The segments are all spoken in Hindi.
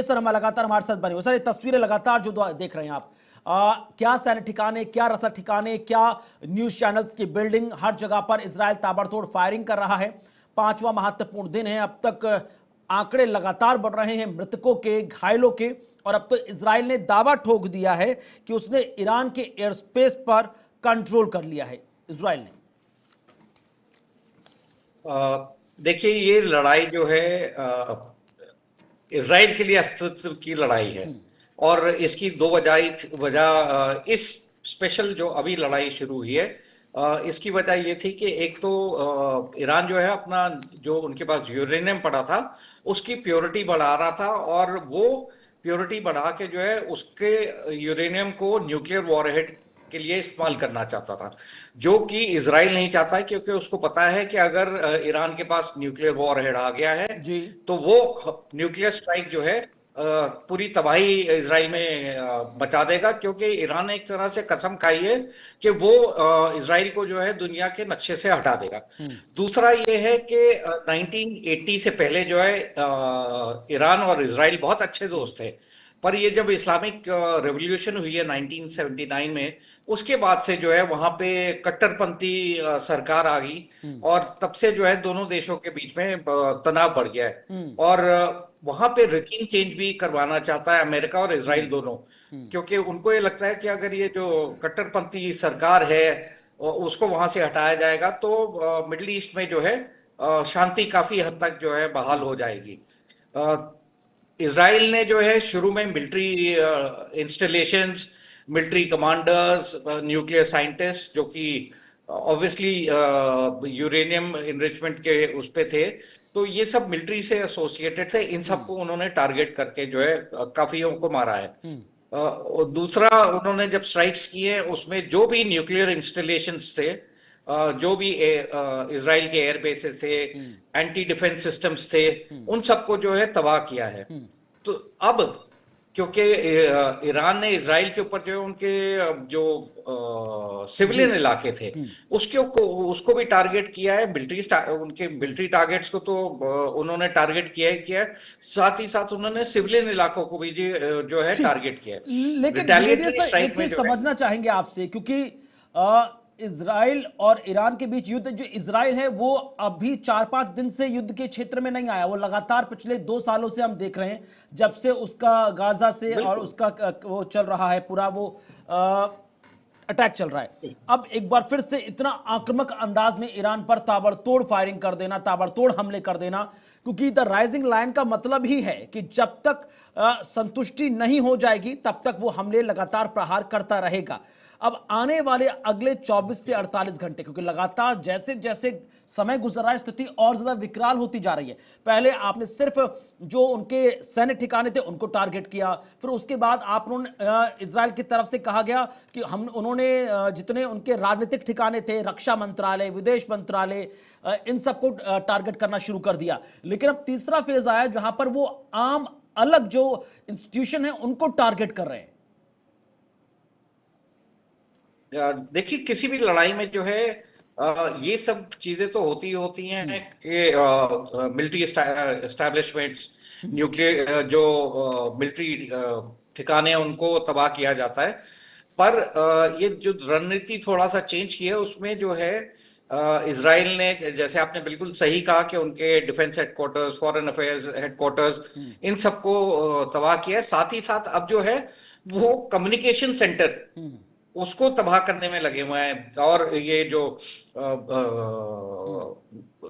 देखिए सर, हम लगातार हमारे साथ बने हुए सर, ये तस्वीरें लगातार जो देख रहे हैं आप, क्या सैन्य ठिकाने, क्या रसद ठिकाने, क्या न्यूज चैनल्स की बिल्डिंग, हर जगह पर इजराइल ताबड़तोड़ फायरिंग कर रहा है। पांचवा महत्वपूर्ण दिन है, अब तक आंकड़े लगातार बढ़ रहे हैं मृतकों के, घायलों के, और अब तो इजराइल ने दावा ठोक दिया है कि उसने ईरान के एयर स्पेस पर कंट्रोल कर लिया है। इजराइल ने देखिए, ये लड़ाई जो है इजराइल के लिए अस्तित्व की लड़ाई है। और इसकी दो वजह इस स्पेशल जो अभी लड़ाई शुरू हुई है, इसकी वजह ये थी कि एक तो ईरान जो है अपना जो उनके पास यूरेनियम पड़ा था उसकी प्योरिटी बढ़ा रहा था, और वो प्योरिटी बढ़ा के जो है उसके यूरेनियम को न्यूक्लियर वॉरहेड के लिए इस्तेमाल करना चाहता था, जो कि इजराइल नहीं चाहता है, क्योंकि उसको पता है कि अगर ईरान के पास न्यूक्लियर वॉरहेड आ गया है जी तो वो न्यूक्लियर स्ट्राइक जो है पूरी तबाही इजराइल में बचा देगा, क्योंकि ईरान ने एक तरह से कसम खाई है कि वो इजराइल को जो है दुनिया के नक्शे से हटा देगा। दूसरा ये है कि 1980 से पहले जो है ईरान और इजराइल बहुत अच्छे दोस्त थे, पर ये जब इस्लामिक रेवोल्यूशन हुई है 1979 में, उसके बाद से जो है वहां पे कट्टरपंथी सरकार आ गई, और तब से जो है दोनों देशों के बीच में तनाव बढ़ गया है। और वहां पे रेजिम चेंज भी करवाना चाहता है अमेरिका और इजराइल दोनों, क्योंकि उनको ये लगता है कि अगर ये जो कट्टरपंथी सरकार है उसको वहां से हटाया जाएगा तो मिडिल ईस्ट में जो है शांति काफी हद तक जो है बहाल हो जाएगी। इजराइल ने जो है शुरू में military installations, military commanders, nuclear scientist, जो कि ऑब्वियसली यूरेनियम इनरिचमेंट के उस पे थे, तो ये सब मिलिट्री से एसोसिएटेड थे, इन सबको उन्होंने टारगेट करके जो है काफियों को मारा है। और दूसरा, उन्होंने जब स्ट्राइक्स किए उसमें जो भी न्यूक्लियर इंस्टॉलेशंस थे, जो भी इजराइल के एयर बेसेस थे, एंटी डिफेंस सिस्टम्स थे, उन सबको जो है तबाह किया है। तो अब क्योंकि ईरान ने इजराइल के ऊपर जो है उनके जो सिविलियन इलाके थे उसको भी टारगेट किया है, उनके मिलिट्री टारगेट्स को तो उन्होंने टारगेट किया है, साथ ही साथ उन्होंने सिविलियन इलाकों को भी जो है टारगेट किया है। लेकिन ब्रिगेडियर रिटेलिएटरी सर, एक स्ट्राइक में चीज जो है, समझना चाहेंगे आपसे, क्योंकि इजराइल और ईरान के बीच युद्ध, जो इजराइल है वो अभी 4-5 दिन से युद्ध के क्षेत्र में नहीं आया, वो लगातार पिछले 2 सालों से हम देख रहे हैं, जब से उसका गाजा से और उसका वो चल रहा है पूरा, वो अटैक चल रहा है। अब एक बार फिर से इतना आक्रामक अंदाज में ईरान पर ताबड़तोड़ फायरिंग कर देना, ताबड़तोड़ हमले कर देना, क्योंकि द राइजिंग लायन का मतलब ही है कि जब तक संतुष्टि नहीं हो जाएगी तब तक वो हमले लगातार प्रहार करता रहेगा। अब आने वाले अगले 24 से 48 घंटे, क्योंकि लगातार जैसे जैसे समय गुजर रहा है स्थिति और ज्यादा विकराल होती जा रही है। पहले आपने सिर्फ जो उनके सैन्य ठिकाने थे उनको टारगेट किया, फिर उसके बाद आप इजराइल की तरफ से कहा गया कि उन्होंने जितने उनके राजनीतिक ठिकाने थे, रक्षा मंत्रालय, विदेश मंत्रालय, इन सबको टारगेट करना शुरू कर दिया। लेकिन अब तीसरा फेज आया जहां पर वो आम अलग जो इंस्टीट्यूशन है उनको टारगेट कर रहे हैं। देखिए, किसी भी लड़ाई में जो है ये सब चीजें तो होती हैं कि मिलिट्री एस्टैब्लिशमेंट्स, न्यूक्लियर जो मिलिट्री ठिकाने हैं उनको तबाह किया जाता है। पर ये जो रणनीति थोड़ा सा चेंज की है उसमें जो है इजराइल ने, जैसे आपने बिल्कुल सही कहा कि उनके defence headquarters, foreign affairs headquarters, इन सबको तबाह किया है। साथ ही साथ अब जो है वो कम्युनिकेशन सेंटर उसको तबाह करने में लगे हुए हैं, और ये जो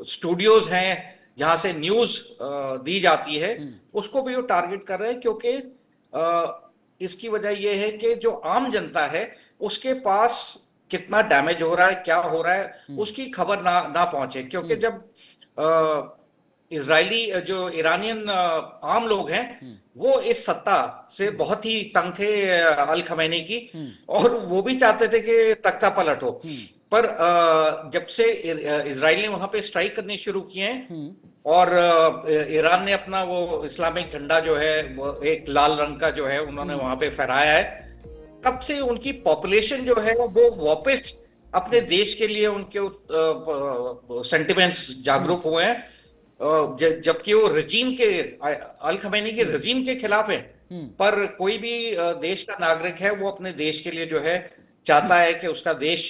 स्टूडियोज हैं जहां से न्यूज दी जाती है उसको भी वो टारगेट कर रहे हैं, क्योंकि इसकी वजह यह है कि जो आम जनता है उसके पास कितना डैमेज हो रहा है, क्या हो रहा है, उसकी खबर ना पहुंचे। क्योंकि जब इजरायली जो ईरानियन आम लोग हैं वो इस सत्ता से बहुत ही तंग थे अल खमैनी की, और वो भी चाहते थे कि तख्ता पलट हो। पर जब से इजराइल ने वहां पे स्ट्राइक करनी शुरू किए हैं और ईरान ने अपना वो इस्लामिक झंडा जो है वो एक लाल रंग का जो है उन्होंने वहां पे फहराया है, तब से उनकी पॉपुलेशन जो है वो वापस अपने देश के लिए उनके सेंटिमेंट्स जागरूक हुए हैं। जबकि वो रजीम के, अल खमैनी के रजीम के खिलाफ है। पर कोई भी देश का नागरिक है वो अपने देश के लिए जो है चाहता है कि उसका देश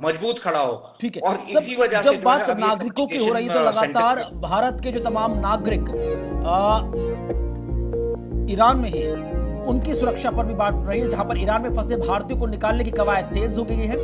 मजबूत खड़ा हो। ठीक है। और सब इसी वजह से जब जो है बात अब ये नागरिकों की हो रही है तो कम्युनिकेशन लगातार सेंटर भारत के जो तमाम नागरिक ईरान में है उनकी सुरक्षा पर भी बात हो रही है, जहां पर ईरान में फंसे भारतीयों को निकालने की कवायद तेज हो गई है।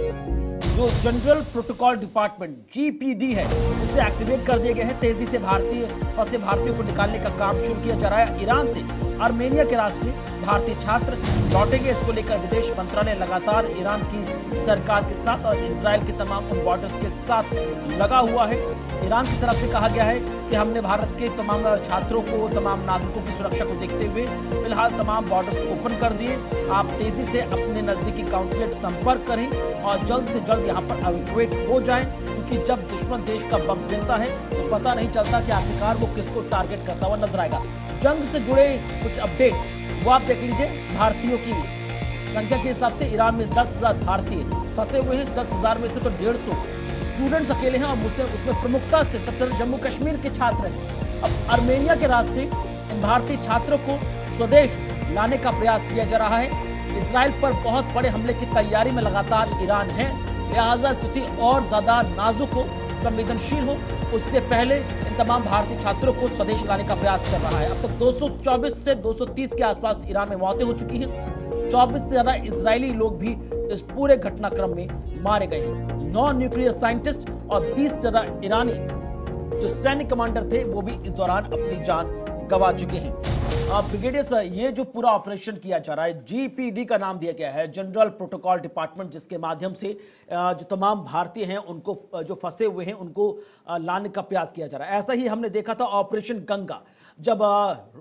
जो जनरल प्रोटोकॉल डिपार्टमेंट जीपीडी है उसे एक्टिवेट कर दिया गया है। तेजी से फंसे भारतीयों को निकालने का काम शुरू किया जा रहा है। ईरान से आर्मेनिया के रास्ते भारतीय छात्र लौटेंगे। इसको लेकर विदेश मंत्रालय लगातार ईरान की सरकार के साथ और इजराइल के तमाम उन बॉर्डर्स के साथ लगा हुआ है। ईरान की तरफ से कहा गया है कि हमने भारत के तमाम छात्रों को, तमाम नागरिकों की सुरक्षा को देखते हुए फिलहाल तमाम बॉर्डर्स ओपन कर दिए। आप तेजी से अपने नजदीकी काउंसलेट संपर्क करें और जल्द से जल्द यहाँ पर एवेक्यूएट हो जाएं, क्योंकि जब दुश्मन देश का बम गिरता है तो पता नहीं चलता कि आखिरकार वो किसको टारगेट करता हुआ नजर आएगा। जंग से जुड़े कुछ अपडेट वो आप देख लीजिए। भारतीयों की संख्या के हिसाब से ईरान में 10,000 भारतीय फंसे हुए हैं। 10,000 में से तो 150 स्टूडेंट्स अकेले हैं और उसमें प्रमुखता से सबसे ज्यादा जम्मू कश्मीर के छात्र हैं। अब आर्मेनिया के रास्ते इन भारतीय छात्रों को स्वदेश लाने का प्रयास किया जा रहा है। इजराइल पर बहुत बड़े हमले की तैयारी में लगातार ईरान है, लिहाजा स्थिति और ज्यादा नाजुक हो, संवेदनशील हो, उससे पहले इन तमाम भारतीय छात्रों को स्वदेश लाने का प्रयास कर रहा है। अब तक 224 से 230 के आसपास ईरान में मौतें हो चुकी हैं। 24 से ज्यादा इजरायली लोग भी इस पूरे घटनाक्रम में मारे गए हैं। 9 न्यूक्लियर साइंटिस्ट और 20 से ज्यादा ईरानी जो सैन्य कमांडर थे वो भी इस दौरान अपनी जान गंवा चुके हैं। ब्रिगेडियर सर, ये जो पूरा ऑपरेशन किया जा रहा है, जीपीडी का नाम दिया गया है, जनरल प्रोटोकॉल डिपार्टमेंट, जिसके माध्यम से जो तमाम भारतीय हैं उनको, जो फंसे हुए हैं उनको लाने का प्रयास किया जा रहा है। ऐसा ही हमने देखा था ऑपरेशन गंगा, जब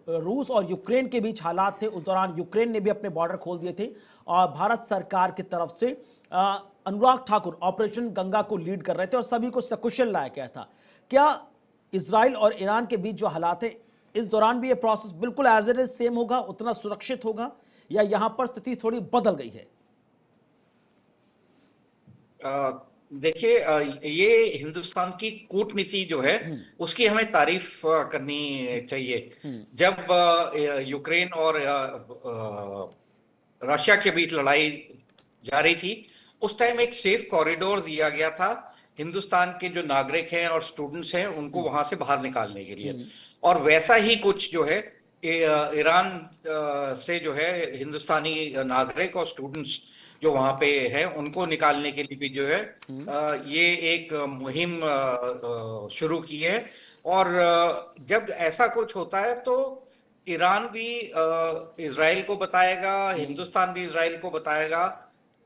रूस और यूक्रेन के बीच हालात थे, उस दौरान यूक्रेन ने भी अपने बॉर्डर खोल दिए थे और भारत सरकार की तरफ से अनुराग ठाकुर ऑपरेशन गंगा को लीड कर रहे थे और सभी को सकुशल लाया गया था। क्या इजराइल और ईरान के बीच जो हालात है इस दौरान भी ये प्रोसेस बिल्कुल एज इट इज सेम होगा, उतना सुरक्षित होगा, या यहां पर स्थिति थोड़ी बदल गई है? देखिए, ये हिंदुस्तान की कूटनीति जो है उसकी हमें तारीफ करनी चाहिए। जब यूक्रेन और रशिया के बीच लड़ाई जा रही थी, उस टाइम एक सेफ कॉरिडोर दिया गया था हिंदुस्तान के जो नागरिक हैं और स्टूडेंट्स हैं उनको वहां से बाहर निकालने के लिए। और वैसा ही कुछ जो है ईरान से जो है हिंदुस्तानी नागरिक और स्टूडेंट्स जो वहां पे हैं उनको निकालने के लिए भी जो है ये एक मुहिम शुरू की है। और जब ऐसा कुछ होता है तो ईरान भी इजराइल को बताएगा, हिंदुस्तान भी इजराइल को बताएगा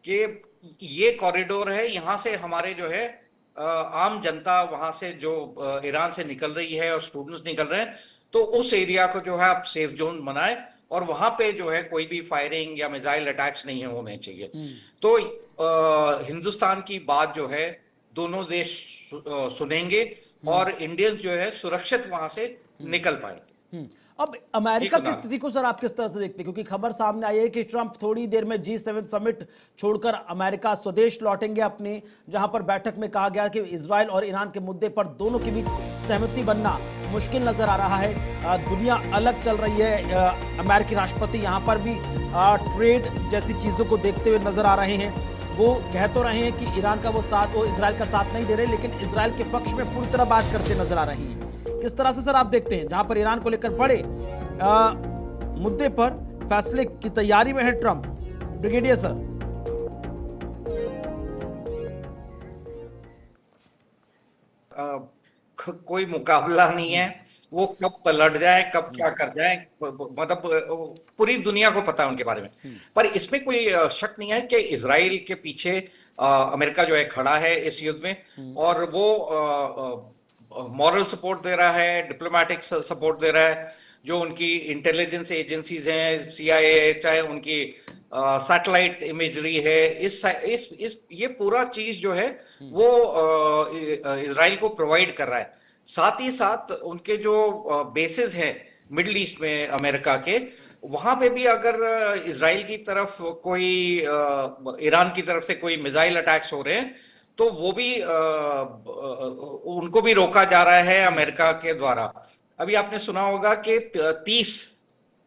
कि ये कॉरिडोर है, यहाँ से हमारे जो है आम जनता वहां से जो ईरान से निकल रही है और स्टूडेंट्स निकल रहे हैं, तो उस एरिया को जो है आप सेफ जोन बनाए और वहां पे जो है कोई भी फायरिंग या मिसाइल अटैक्स नहीं होने चाहिए। तो हिंदुस्तान की बात जो है दोनों देश सुनेंगे और इंडियंस जो है सुरक्षित वहां से निकल पाएंगे। अब अमेरिका की स्थिति को सर आप किस तरह से देखते हैं, क्योंकि खबर सामने आई है कि ट्रंप थोड़ी देर में G7 समिट छोड़कर अमेरिका स्वदेश लौटेंगे अपने, जहां पर बैठक में कहा गया कि इजराइल और ईरान के मुद्दे पर दोनों के बीच सहमति बनना मुश्किल नजर आ रहा है। दुनिया अलग चल रही है। अमेरिकी राष्ट्रपति यहां पर भी ट्रेड जैसी चीजों को देखते हुए नजर आ रहे हैं। वो कह तो रहे हैं कि ईरान का वो इजराइल का साथ नहीं दे रहे, लेकिन इजराइल के पक्ष में पूरी तरह बात करते नजर आ रही है। किस तरह से सर आप देखते हैं, जहां पर ईरान को लेकर बड़े मुद्दे पर फैसले की तैयारी में है ट्रंप? Brigadier sir. कोई मुकाबला नहीं है, वो कब पलट जाए, कब क्या कर जाए, मतलब पूरी दुनिया को पता है उनके बारे में। पर इसमें कोई शक नहीं है कि इजराइल के पीछे अमेरिका जो है खड़ा है इस युद्ध में, और वो मॉरल सपोर्ट दे रहा है, डिप्लोमेटिक सपोर्ट दे रहा है। जो उनकी इंटेलिजेंस एजेंसीज हैं, CIA, चाहे उनकी सैटेलाइट इमेजरी है, ये पूरा चीज जो है वो इजराइल को प्रोवाइड कर रहा है। साथ ही साथ उनके जो बेसिस हैं मिडिल ईस्ट में अमेरिका के, वहां पे भी अगर इजराइल की तरफ कोई ईरान की तरफ से कोई मिसाइल अटैक्स हो रहे हैं तो वो भी उनको भी रोका जा रहा है अमेरिका के द्वारा। अभी आपने सुना होगा कि 30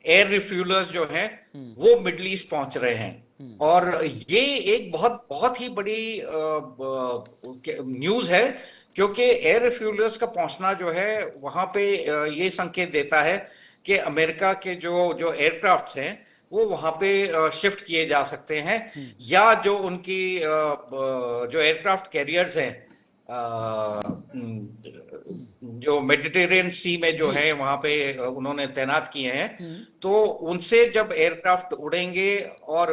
एयर रिफ्यूलर्स जो हैं वो मिडल ईस्ट पहुंच रहे हैं, और ये एक बहुत बहुत ही बड़ी न्यूज है, क्योंकि एयर रिफ्यूलर्स का पहुंचना जो है वहां पे ये संकेत देता है कि अमेरिका के जो जो एयरक्राफ्ट्स हैं वो वहां पे शिफ्ट किए जा सकते हैं, या जो उनकी जो एयरक्राफ्ट कैरियर्स हैं जो मेडिटेरियन सी में जो जी। है वहां पे उन्होंने तैनात किए हैं, तो उनसे जब एयरक्राफ्ट उड़ेंगे और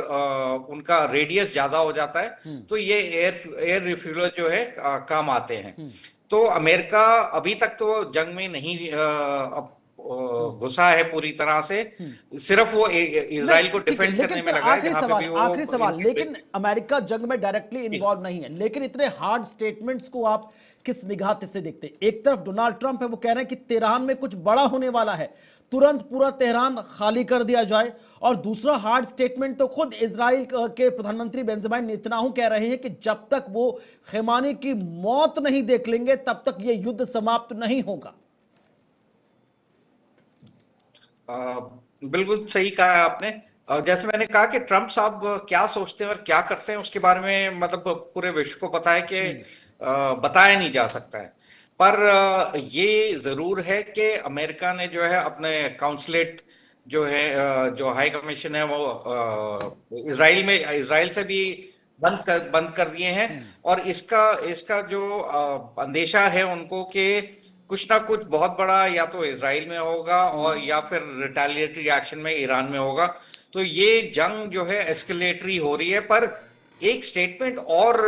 उनका रेडियस ज्यादा हो जाता है तो ये एयर रिफ्यूलर जो है काम आते हैं। तो अमेरिका अभी तक तो जंग में नहीं घुसा है पूरी तरह से, सिर्फ वो इजराइल को नहीं, ठीक है, डिफेंड लेकिन करने सर में लगा है, आखिरी जहां पे सवाल, भी वो आखिरी सवाल, लेकिन इनके अमेरिका जंग में डायरेक्टली इन्वॉल्व नहीं है, लेकिन इतने हार्ड स्टेटमेंट्स को आप किस निगाह से देखते हैं? एक तरफ डोनाल्ड ट्रंप है, वो कह रहे हैं कि तेहरान में कुछ बड़ा होने वाला है, तुरंत पूरा तेहरान खाली कर दिया जाए, और दूसरा हार्ड स्टेटमेंट तो खुद इजराइल के प्रधानमंत्री बेंजामिन नेतन्याहू कह रहे हैं कि जब तक वो खैमानी की मौत नहीं देख लेंगे तब तक ये युद्ध समाप्त नहीं होगा। बिल्कुल सही कहा है आपने। जैसे मैंने कहा कि ट्रंप साहब क्या सोचते हैं और क्या करते हैं उसके बारे में मतलब पूरे विश्व को पता है कि बताया नहीं जा सकता है। पर ये जरूर है कि अमेरिका ने जो है अपने काउंसलेट जो है जो हाई कमीशन है वो इजराइल से भी बंद कर दिए हैं, और इसका इसका जो अंदेशा है उनको कि कुछ ना कुछ बहुत बड़ा या तो इजराइल में होगा और या फिर रिटेलिएटरी एक्शन में ईरान में होगा। तो ये जंग जो है एस्केलेटरी हो रही है। पर एक स्टेटमेंट और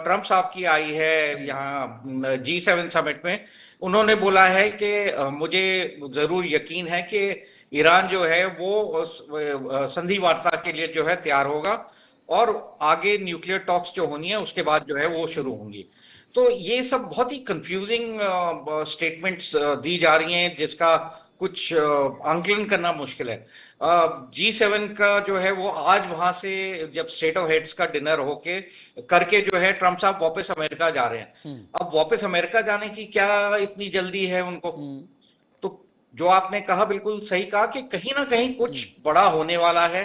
ट्रंप साहब की आई है यहाँ G7 समिट में। उन्होंने बोला है कि मुझे जरूर यकीन है कि ईरान जो है वो संधि वार्ता के लिए जो है तैयार होगा, और आगे न्यूक्लियर टॉक्स जो होनी है उसके बाद जो है वो शुरू होंगी। तो ये सब बहुत ही कंफ्यूजिंग स्टेटमेंट्स दी जा रही हैं, जिसका कुछ आंकलन करना मुश्किल है। G7 का जो है वो आज वहां से जब स्टेट ऑफ हेड्स का डिनर होके करके जो है ट्रंप साहब वापस अमेरिका जा रहे हैं। अब वापस अमेरिका जाने की क्या इतनी जल्दी है उनको? तो जो आपने कहा बिल्कुल सही कहा कि कहीं ना कहीं कुछ बड़ा होने वाला है,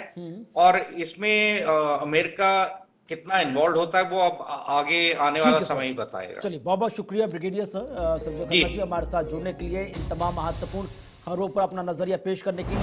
और इसमें अमेरिका कितना इन्वॉल्व होता है वो अब आगे आने वाला समय ही बताएगा। चलिए, बहुत बहुत शुक्रिया ब्रिगेडियर सर संजय खन्ना जी हमारे साथ जुड़ने के लिए, इन तमाम महत्वपूर्ण खबरों पर अपना नजरिया पेश करने के लिए।